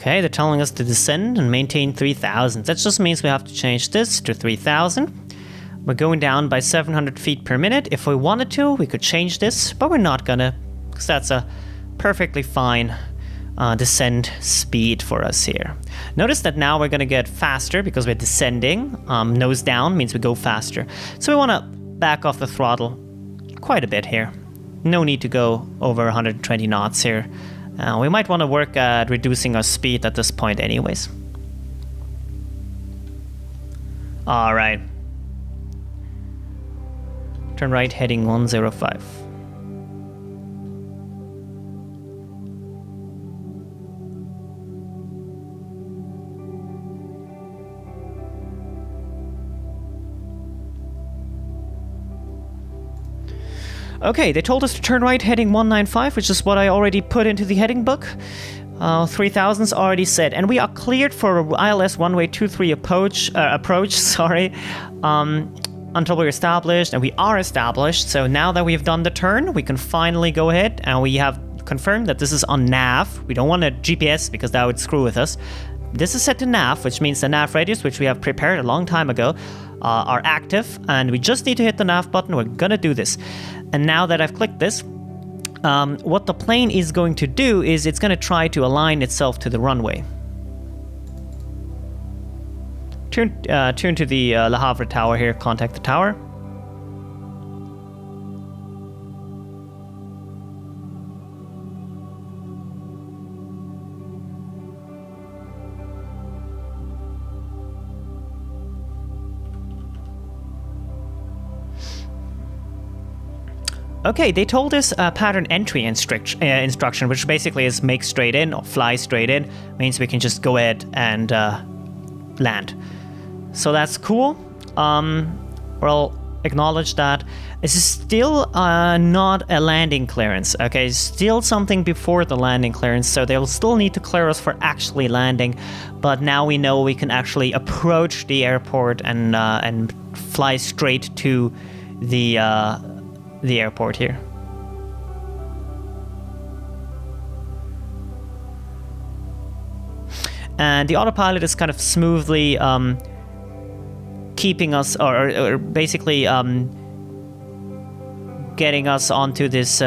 Okay, they're telling us to descend and maintain 3,000. That just means we have to change this to 3,000. We're going down by 700 feet per minute. If we wanted to, we could change this, but we're not gonna, because that's a perfectly fine descent speed for us here. Notice that now we're gonna get faster because we're descending. Nose down means we go faster. So we wanna back off the throttle quite a bit here. No need to go over 120 knots here. We might want to work at reducing our speed at this point anyways. Alright. Turn right heading 105. Okay, they told us to turn right heading 195, which is what I already put into the heading book. 3,000's already set, and we are cleared for ILS runway 23 approach, sorry, until we're established, and we are established. So now that we've done the turn, we can finally go ahead, and we have confirmed that this is on nav. We don't want a GPS because that would screw with us. This is set to nav, which means the nav radius, which we have prepared a long time ago, are active, and we just need to hit the nav button. We're gonna do this. And now that I've clicked this, what the plane is going to do is it's going to try to align itself to the runway. Turn to the Le Havre tower here, contact the tower. Okay, they told us a pattern entry instruction, which basically is make straight in or fly straight in. Means we can just go ahead and land. So that's cool. We'll acknowledge that. This is still not a landing clearance, okay? Still something before the landing clearance, so they'll still need to clear us for actually landing. But now we know we can actually approach the airport and fly straight to the airport here. And the autopilot is kind of smoothly keeping us, or basically getting us onto this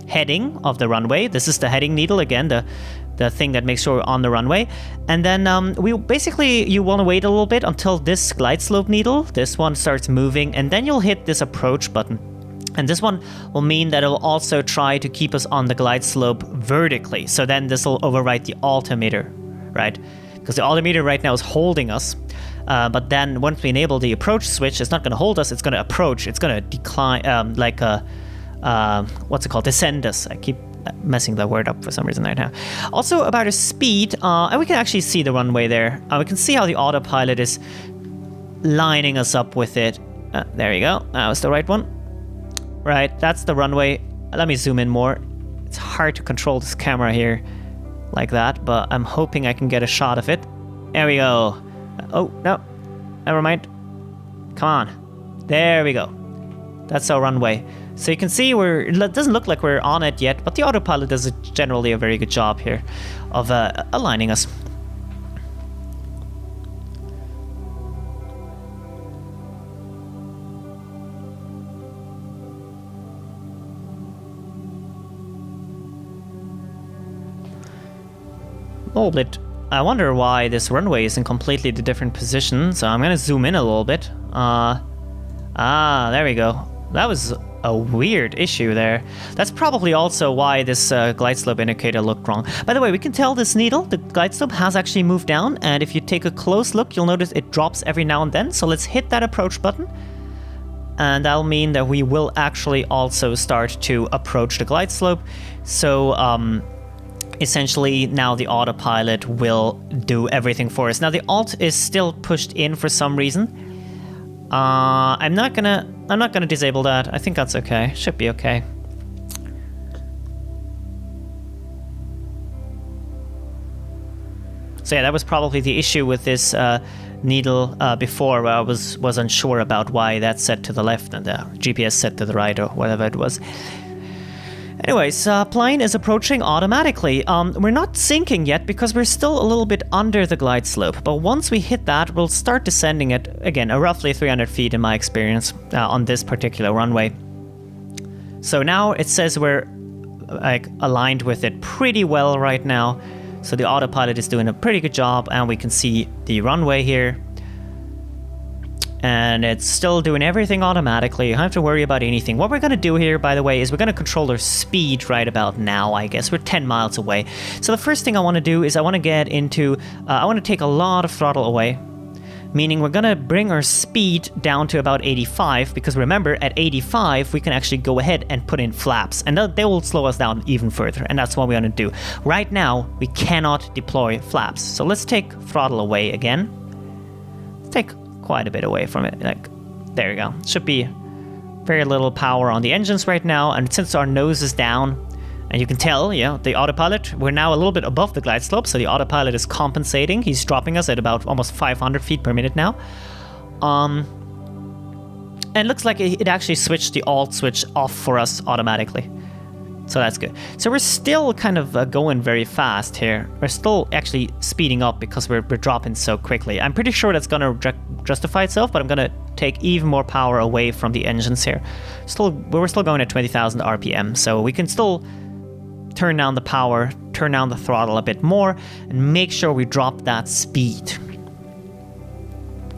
heading of the runway. This is the heading needle again, the thing that makes sure we're on the runway. And then you want to wait a little bit until this glide slope needle, this one starts moving, and then you'll hit this approach button. And this one will mean that it will also try to keep us on the glide slope vertically. So then this will overwrite the altimeter, right? Because the altimeter right now is holding us. But then once we enable the approach switch, it's not going to hold us, it's going to approach, it's going to decline, what's it called? Descend us. I keep messing that word up for some reason right now. Also about a speed, and we can actually see the runway there. We can see how the autopilot is lining us up with it. There you go. That was the right one. Right, that's the runway. Let me zoom in more. It's hard to control this camera here like that, but I'm hoping I can get a shot of it. There we go. Oh, no. Never mind. Come on. There we go. That's our runway. So you can see it doesn't look like we're on it yet, but the autopilot does generally a very good job here of aligning us. A little bit. I wonder why this runway is in completely different position, so I'm gonna zoom in a little bit. There we go. That was a weird issue there. That's probably also why this glide slope indicator looked wrong. By the way, we can tell this needle, the glide slope has actually moved down, and if you take a close look, you'll notice it drops every now and then. So let's hit that approach button, and that'll mean that we will actually also start to approach the glide slope. So essentially now the autopilot will do everything for us. Now the alt is still pushed in for some reason. I'm not gonna disable that. I think that's okay. Should be okay. So yeah, that was probably the issue with this needle before, where I was unsure about why that's set to the left and the GPS set to the right or whatever it was. Anyways, plane is approaching automatically. We're not sinking yet because we're still a little bit under the glide slope. But once we hit that, we'll start descending at, again, roughly 300 feet in my experience on this particular runway. So now it says we're like aligned with it pretty well right now. So the autopilot is doing a pretty good job, and we can see the runway here. And it's still doing everything automatically. You don't have to worry about anything. What we're going to do here, by the way, is we're going to control our speed right about now, I guess. We're 10 miles away. So the first thing I want to do is I want to get into... I want to take a lot of throttle away. Meaning we're going to bring our speed down to about 85. Because remember, at 85, we can actually go ahead and put in flaps. And they will slow us down even further. And that's what we're going to do. Right now, we cannot deploy flaps. So let's take throttle away again. Let's take quite a bit away from it. Like, there you go. Should be very little power on the engines right now, and since our nose is down, and you can tell, yeah, the autopilot, we're now a little bit above the glide slope, so the autopilot is compensating. He's dropping us at about almost 500 feet per minute now. And it looks like it actually switched the alt switch off for us automatically. So that's good. So we're still kind of going very fast here. We're still actually speeding up because we're dropping so quickly. I'm pretty sure that's going to justify itself, but I'm going to take even more power away from the engines here. We're still going at 20,000 RPM, so we can still turn down the power, turn down the throttle a bit more, and make sure we drop that speed.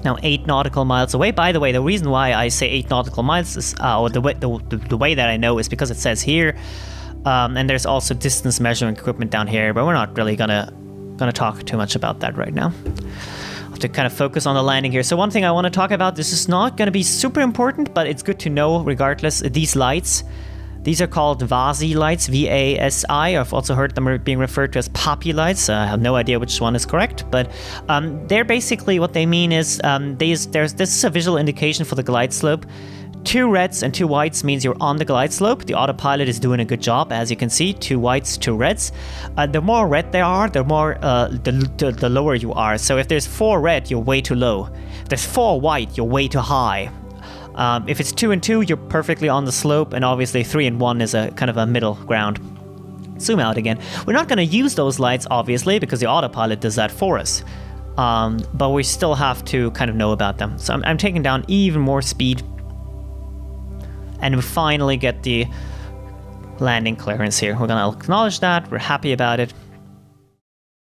Now 8 nautical miles away. By the way, the reason why I say 8 nautical miles is, or the way that I know is because it says here, and there's also distance measuring equipment down here, but we're not really gonna talk too much about that right now. I'll have to kind of focus on the landing here. So one thing I want to talk about, this is not gonna be super important, but it's good to know regardless. These lights, these are called VASI lights, V-A-S-I. I've also heard them being referred to as poppy lights. I have no idea which one is correct, but they're basically, what they mean is, this is a visual indication for the glide slope. 2 reds and 2 whites means you're on the glide slope. The autopilot is doing a good job, as you can see. 2 whites, 2 reds. The more red there are, the more the lower you are. So if there's 4 red, you're way too low. If there's 4 white, you're way too high. If it's 2 and 2, you're perfectly on the slope, and obviously 3 and 1 is a kind of a middle ground. Zoom out again. We're not going to use those lights, obviously, because the autopilot does that for us. But we still have to kind of know about them. So I'm taking down even more speed. And we finally get the landing clearance here. We're going to acknowledge that. We're happy about it.